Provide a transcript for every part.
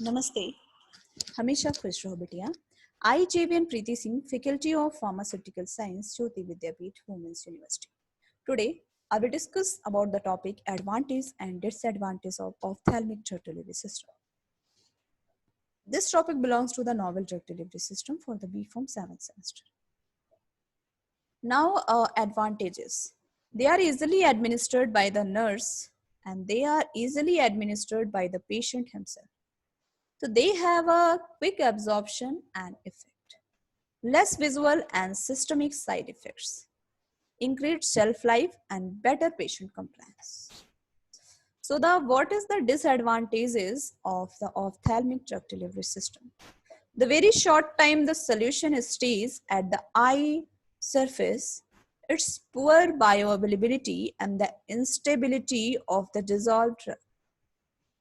नमस्ते, हमेशा खुश रहो बिटिया। I, JVN Preeti Singh, Faculty of Pharmaceutical Science, Jyoti Vidyapeeth, Women's University. Today, I will discuss about the topic advantage and disadvantage of ophthalmic drug delivery system. This topic belongs to the novel drug delivery system for the B Pharm 7th semester. Now, advantages. They are easily administered by the nurse and they are easily administered by the patient himself. So they have a quick absorption and effect, less visual and systemic side effects, increased shelf life and better patient compliance. So what is the disadvantages of the ophthalmic drug delivery system? The very short time the solution stays at the eye surface, its poor bioavailability and the instability of the dissolved drug,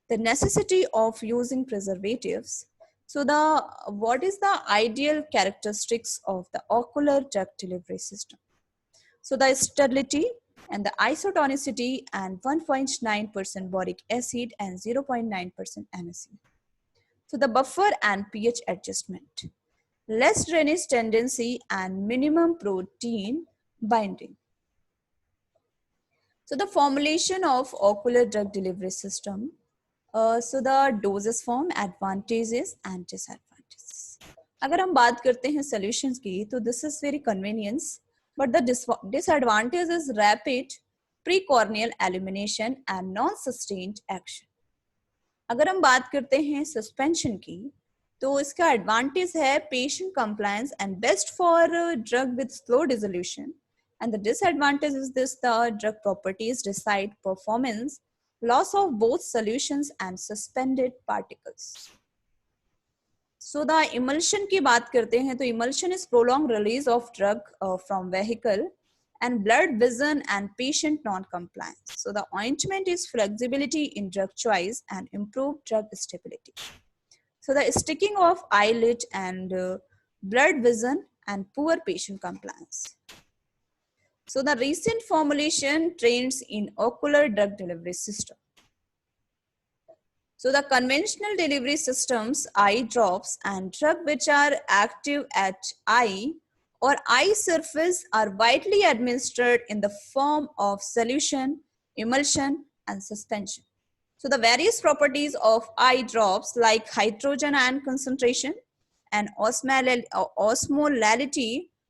the necessity of using preservatives. So what is the ideal characteristics of the ocular drug delivery system? So the sterility and the isotonicity and 1.9% boric acid and 0.9% NaC. So the buffer and pH adjustment, less drainage tendency and minimum protein binding. So the formulation of ocular drug delivery system. So the doses form, advantages and disadvantages. अगर हम बात करते हैं solutions की, तो this is very convenience, but the disadvantage is rapid precorneal elimination and non-sustained action. अगर हम बात करते हैं suspension की, तो इसका advantage है patient compliance and best for drug with slow dissolution. And the disadvantage is this: the drug properties decide performance, loss of both solutions and suspended particles. So the emulsion की बात करते हैं, तो emulsion is prolonged release of drug from vehicle and blurred vision and patient non-compliance. So the ointment is flexibility in drug choice and improved drug stability. So the sticking of eyelid and blurred vision and poor patient compliance. So the recent formulation trends in ocular drug delivery system. So the conventional delivery systems, eye drops and drug which are active at eye or eye surface are widely administered in the form of solution, emulsion and suspension. So the various properties of eye drops like hydrogen ion concentration and osmolality,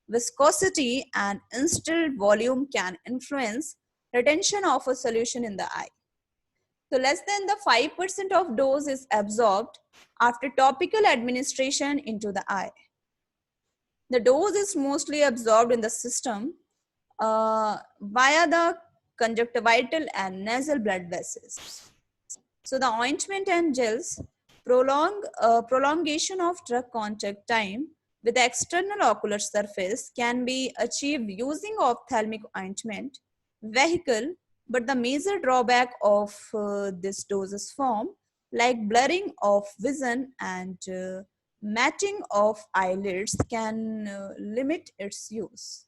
viscosity and instilled volume can influence retention of a solution in the eye. So less than the 5% of dose is absorbed after topical administration into the eye. The dose is mostly absorbed in the system via the conjunctival and nasal blood vessels. So the ointment and gels prolongation of drug contact time with the external ocular surface can be achieved using ophthalmic ointment vehicle, but the major drawback of this doses form like blurring of vision and matting of eyelids can limit its use.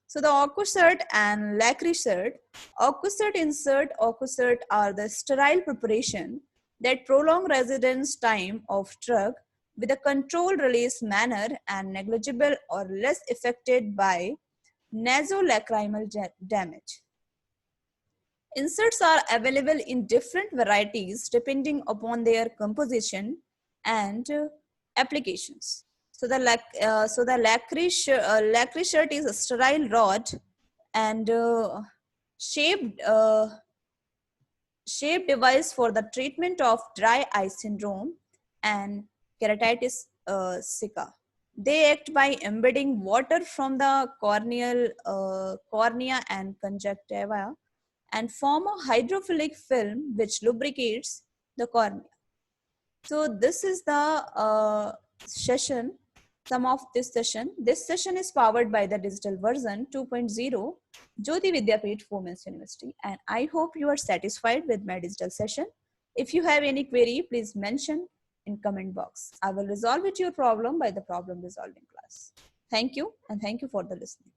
So the Occusert and Lacrisert, Occusert insert, Occusert are the sterile preparation that prolong residence time of drug with a controlled release manner and negligible or less affected by nasolacrimal damage. Inserts are available in different varieties depending upon their composition and applications. So the Lacrisert is a sterile rod and shaped device for the treatment of dry eye syndrome and keratitis sicca. They act by embedding water from the cornea and conjunctiva and form a hydrophilic film which lubricates the cornea. So this is the session, some of this session. This session is powered by the digital version 2.0, Jyoti Vidyapeeth, Women's University. And I hope you are satisfied with my digital session. If you have any query, please mention in comment box. I will resolve it your problem by the problem resolving class. Thank you and thank you for the listening.